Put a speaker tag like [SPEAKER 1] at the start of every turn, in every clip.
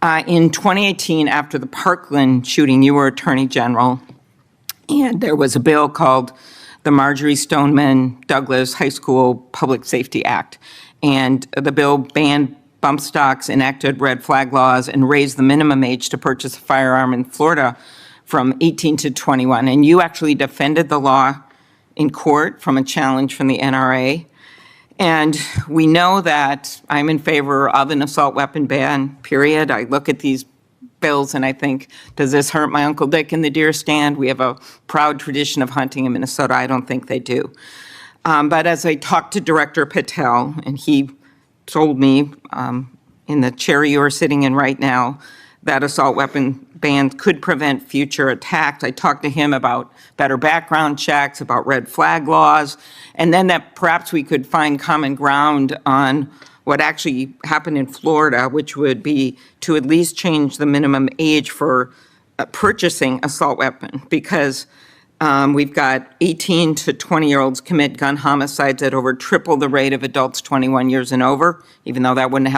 [SPEAKER 1] In 2018, after the Parkland shooting, you were Attorney General, and there was a bill called the Marjorie Stoneman Douglas High School Public Safety Act. And the bill banned bump stocks, enacted red flag laws, and raised the minimum age to purchase a firearm in Florida from 18 to 21. And you actually defended the law in court from a challenge from the NRA. And we know that I'm in favor of an assault weapon ban, period. I look at these bills and I think, does this hurt my Uncle Dick in the deer stand? We have a proud tradition of hunting in Minnesota. I don't think they do. But as I talked to Director Patel, and he told me in the chair you are sitting in right now, that assault weapon bans could prevent future attacks. I talked to him about better background checks, about red flag laws, and then that perhaps we could find common ground on what actually happened in Florida, which would be to at least change the minimum age for purchasing assault weapon, because we've got 18 to 20-year-olds commit gun homicides at over triple the rate of adults 21 years and over, even though that wouldn't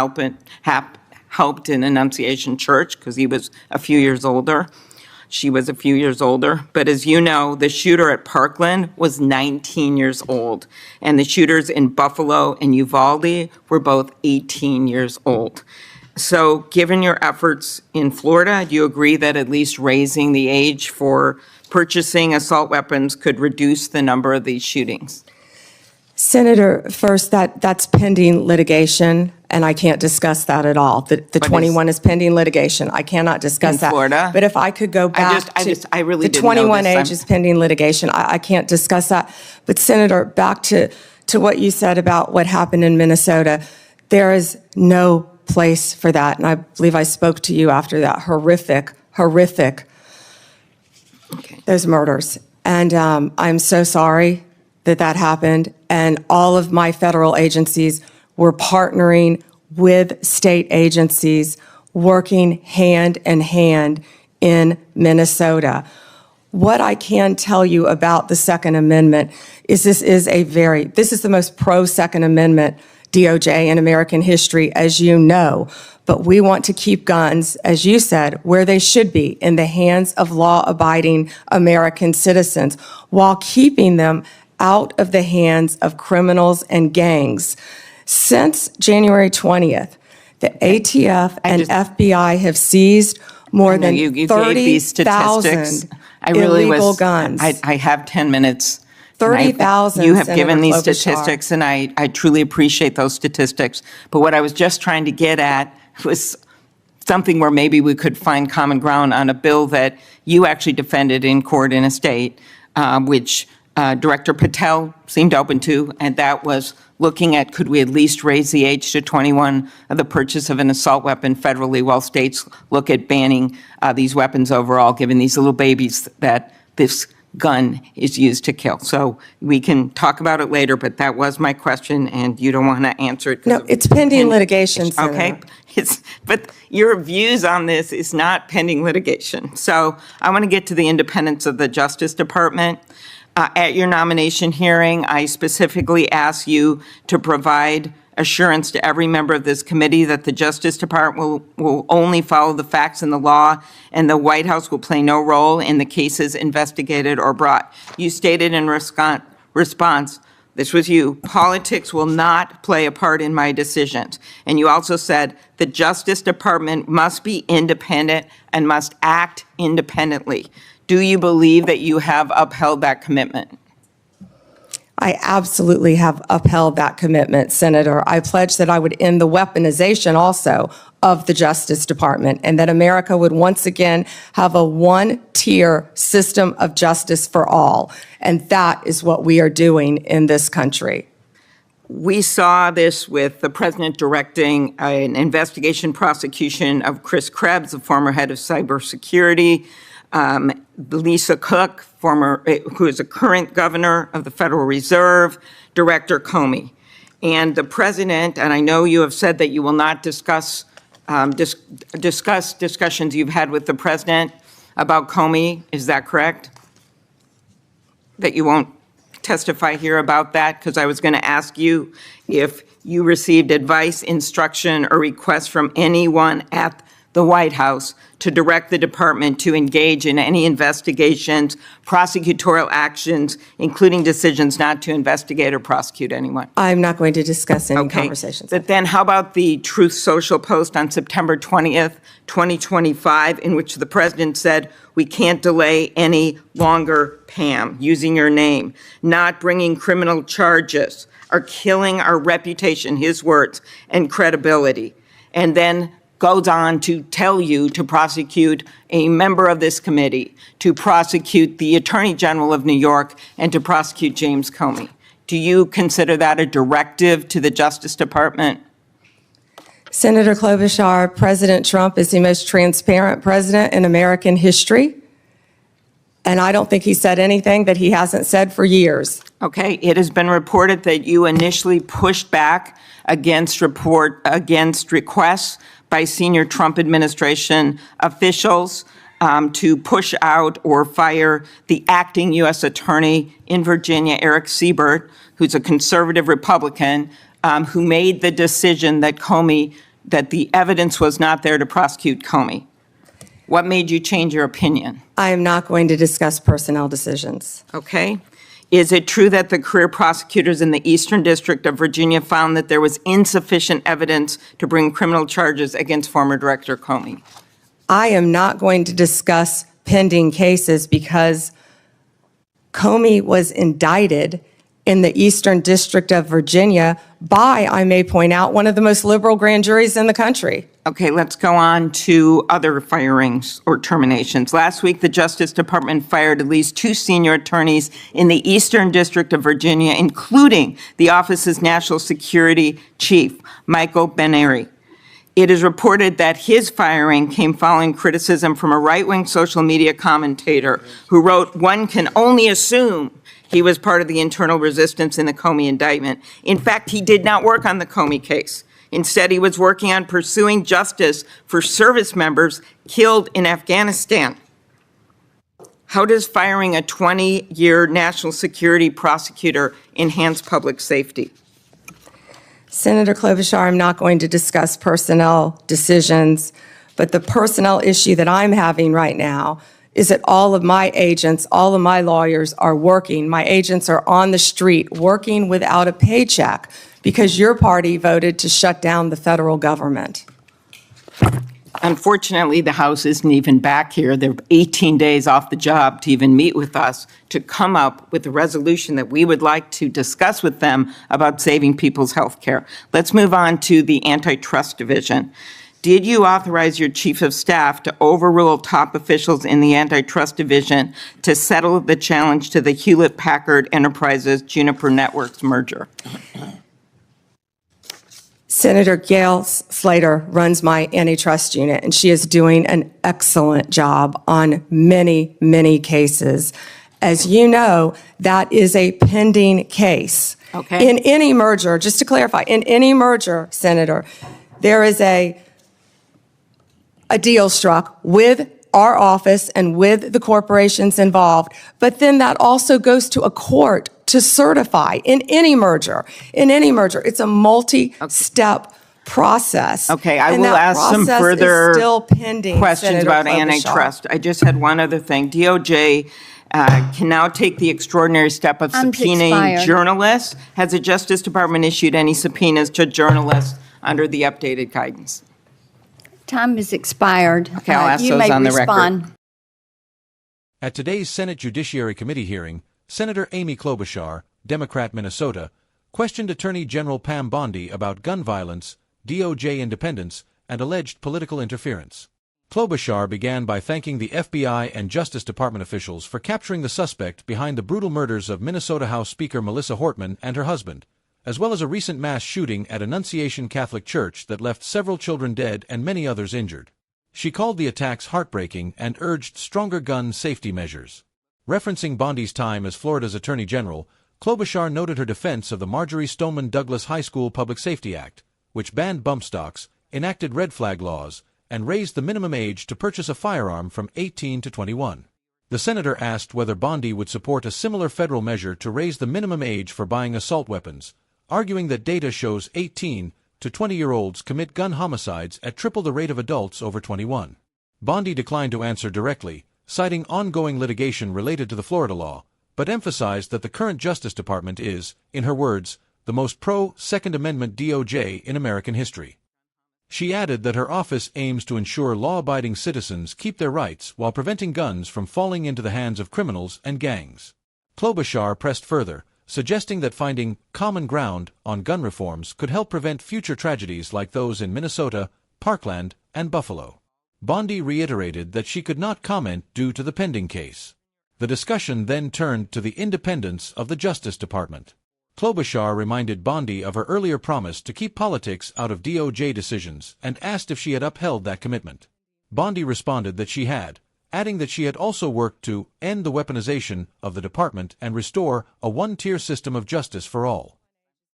[SPEAKER 1] helped in Annunciation Church because he was a few years older. She was a few years older. But as you know, the shooter at Parkland was 19 years old, and the shooters in Buffalo and Uvalde were both 18 years old. So given your efforts in Florida, do you agree that at least raising the age for purchasing assault weapons could reduce the number of these shootings?
[SPEAKER 2] Senator, first, that's pending litigation, and I can't discuss that at all. The 21 is pending litigation. I cannot discuss that.
[SPEAKER 1] In Florida?
[SPEAKER 2] But if I could go back
[SPEAKER 1] I really
[SPEAKER 2] the
[SPEAKER 1] didn't know
[SPEAKER 2] 21
[SPEAKER 1] this.
[SPEAKER 2] age is pending litigation. I can't discuss that. But Senator, back to what you said about what happened in Minnesota, there is no place for that. And I believe I spoke to you after that horrific, those murders. And I'm so sorry that happened, and all of my federal agencies were partnering with state agencies, working hand in hand in Minnesota. What I can tell you about the Second Amendment is this is the most pro-Second Amendment DOJ in American history, as you know. But we want to keep guns, as you said, where they should be, in the hands of law-abiding American citizens, while keeping them out of the hands of criminals and gangs. Since January 20th, the ATF and FBI have seized more than 30,000 illegal guns.
[SPEAKER 1] I have 10 minutes.
[SPEAKER 2] 30,000.
[SPEAKER 1] You have given these statistics, and I truly appreciate those statistics. But what I was just trying to get at was something where maybe we could find common ground on a bill that you actually defended in court in a state, which Director Patel seemed open to, and that was looking at, could we at least raise the age to 21 of the purchase of an assault weapon federally, while states look at banning these weapons overall, given these little babies that this gun is used to kill. So we can talk about it later, but that was my question, and you don't want to answer it.
[SPEAKER 2] No, it's pending litigation, Senator.
[SPEAKER 1] Okay, but your views on this is not pending litigation. So I want to get to the independence of the Justice Department. At your nomination hearing, I specifically asked you to provide assurance to every member of this committee that the Justice Department will only follow the facts and the law, and the White House will play no role in the cases investigated or brought. You stated in response, this was you, politics will not play a part in my decisions. And you also said the Justice Department must be independent and must act independently. Do you believe that you have upheld that commitment?
[SPEAKER 2] I absolutely have upheld that commitment, Senator. I pledged that I would end the weaponization also of the Justice Department, and that America would once again have a one-tier system of justice for all. And that is what we are doing in this country.
[SPEAKER 1] We saw this with the president directing an investigation prosecution of Chris Krebs, the former head of cybersecurity, Lisa Cook, who is a current governor of the Federal Reserve, Director Comey. And the president, and I know you have said that you will not discuss discussions you've had with the president about Comey. Is that correct? That you won't testify here about that? Because I was going to ask you if you received advice, instruction, or request from anyone at the White House to direct the department to engage in any investigations, prosecutorial actions, including decisions not to investigate or prosecute anyone?
[SPEAKER 2] I'm not going to discuss any
[SPEAKER 1] Okay.
[SPEAKER 2] conversations.
[SPEAKER 1] But then how about the Truth Social post on September 20th, 2025, in which the president said, "We can't delay any longer, Pam," using your name, "not bringing criminal charges are killing our reputation," his words, "and credibility." And then goes on to tell you to prosecute a member of this committee, to prosecute the Attorney General of New York, and to prosecute James Comey. Do you consider that a directive to the Justice Department?
[SPEAKER 2] Senator Klobuchar, President Trump is the most transparent president in American history, and I don't think he said anything that he hasn't said for years.
[SPEAKER 1] Okay, it has been reported that you initially pushed back against requests by senior Trump administration officials to push out or fire the acting U.S. Attorney in Virginia, Eric Siebert, who's a conservative Republican, who made the decision that the evidence was not there to prosecute Comey. What made you change your opinion?
[SPEAKER 2] I am not going to discuss personnel decisions.
[SPEAKER 1] Okay. Is it true that the career prosecutors in the Eastern District of Virginia found that there was insufficient evidence to bring criminal charges against former Director Comey?
[SPEAKER 2] I am not going to discuss pending cases because Comey was indicted in the Eastern District of Virginia by, I may point out, one of the most liberal grand juries in the country.
[SPEAKER 1] Okay, let's go on to other firings or terminations. Last week, the Justice Department fired at least 2 senior attorneys in the Eastern District of Virginia, including the office's national security chief, Michael Benary. It is reported that his firing came following criticism from a right-wing social media commentator who wrote, "One can only assume he was part of the internal resistance in the Comey indictment." In fact, he did not work on the Comey case. Instead, he was working on pursuing justice for service members killed in Afghanistan. How does firing a 20-year national security prosecutor enhance public safety?
[SPEAKER 2] Senator Klobuchar, I'm not going to discuss personnel decisions, but the personnel issue that I'm having right now is that all of my agents, all of my lawyers are working. My agents are on the street working without a paycheck because your party voted to shut down the federal government.
[SPEAKER 1] Unfortunately, the House isn't even back here. They're 18 days off the job to even meet with us to come up with a resolution that we would like to discuss with them about saving people's health care. Let's move on to the Antitrust Division. Did you authorize your chief of staff to overrule top officials in the Antitrust Division to settle the challenge to the Hewlett-Packard Enterprises Juniper Networks merger?
[SPEAKER 2] Senator Gail Slater runs my antitrust unit, and she is doing an excellent job on many, many cases. As you know, that is a pending case.
[SPEAKER 1] Okay.
[SPEAKER 2] In any merger, just to clarify, in any merger, Senator, there is a deal struck with our office and with the corporations involved, but then that also goes to a court to certify in any merger. In any merger, it's a multi-step process.
[SPEAKER 1] Okay, I
[SPEAKER 2] and
[SPEAKER 1] will
[SPEAKER 2] that
[SPEAKER 1] ask some
[SPEAKER 2] process
[SPEAKER 1] further
[SPEAKER 2] is still pending,
[SPEAKER 1] questions
[SPEAKER 2] Senator
[SPEAKER 1] about
[SPEAKER 2] Klobuchar.
[SPEAKER 1] antitrust. I just had one other thing. DOJ can now take the extraordinary step of subpoenaing
[SPEAKER 3] expired.
[SPEAKER 1] journalists. Has the Justice Department issued any subpoenas to journalists under the updated guidance?
[SPEAKER 3] Time has expired.
[SPEAKER 1] Okay, I'll ask
[SPEAKER 3] You
[SPEAKER 1] those
[SPEAKER 3] may
[SPEAKER 1] on the record.
[SPEAKER 3] respond.
[SPEAKER 4] At today's Senate Judiciary Committee hearing, Senator Amy Klobuchar, Democrat, Minnesota, questioned Attorney General Pam Bondi about gun violence, DOJ independence, and alleged political interference. Klobuchar began by thanking the FBI and Justice Department officials for capturing the suspect behind the brutal murders of Minnesota House Speaker Melissa Hortman and her husband, as well as a recent mass shooting at Annunciation Catholic Church that left several children dead and many others injured. She called the attacks heartbreaking and urged stronger gun safety measures. Referencing Bondi's time as Florida's Attorney General, Klobuchar noted her defense of the Marjory Stoneman Douglas High School Public Safety Act, which banned bump stocks, enacted red flag laws, and raised the minimum age to purchase a firearm from 18 to 21. The senator asked whether Bondi would support a similar federal measure to raise the minimum age for buying assault weapons, arguing that data shows 18 to 20-year-olds commit gun homicides at triple the rate of adults over 21. Bondi declined to answer directly, citing ongoing litigation related to the Florida law, but emphasized that the current Justice Department is, in her words, the most pro-Second Amendment DOJ in American history. She added that her office aims to ensure law-abiding citizens keep their rights while preventing guns from falling into the hands of criminals and gangs. Klobuchar pressed further, suggesting that finding common ground on gun reforms could help prevent future tragedies like those in Minnesota, Parkland, and Buffalo. Bondi reiterated that she could not comment due to the pending case. The discussion then turned to the independence of the Justice Department. Klobuchar reminded Bondi of her earlier promise to keep politics out of DOJ decisions and asked if she had upheld that commitment. Bondi responded that she had, adding that she had also worked to end the weaponization of the department and restore a one-tier system of justice for all.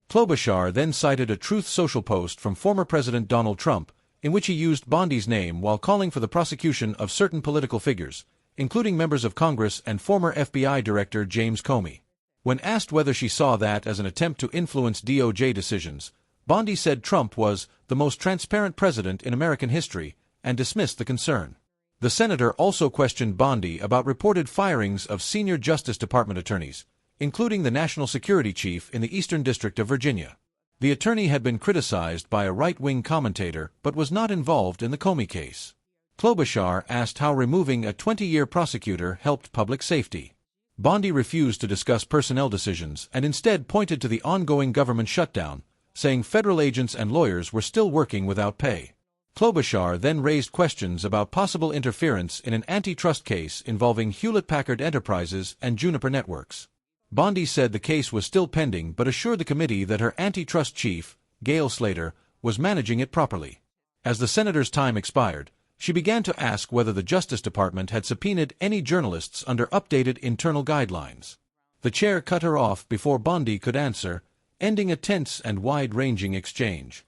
[SPEAKER 4] Klobuchar then cited a Truth Social post from former President Donald Trump, in which he used Bondi's name while calling for the prosecution of certain political figures, including members of Congress and former FBI Director James Comey. When asked whether she saw that as an attempt to influence DOJ decisions, Bondi said Trump was the most transparent president in American history and dismissed the concern. The senator also questioned Bondi about reported firings of senior Justice Department attorneys, including the National Security Chief in the Eastern District of Virginia. The attorney had been criticized by a right-wing commentator but was not involved in the Comey case. Klobuchar asked how removing a 20-year prosecutor helped public safety. Bondi refused to discuss personnel decisions and instead pointed to the ongoing government shutdown, saying federal agents and lawyers were still working without pay. Klobuchar then raised questions about possible interference in an antitrust case involving Hewlett-Packard Enterprises and Juniper Networks. Bondi said the case was still pending but assured the committee that her antitrust chief, Gail Slater, was managing it properly. As the senator's time expired, she began to ask whether the Justice Department had subpoenaed any journalists under updated internal guidelines. The chair cut her off before Bondi could answer, ending a tense and wide-ranging exchange.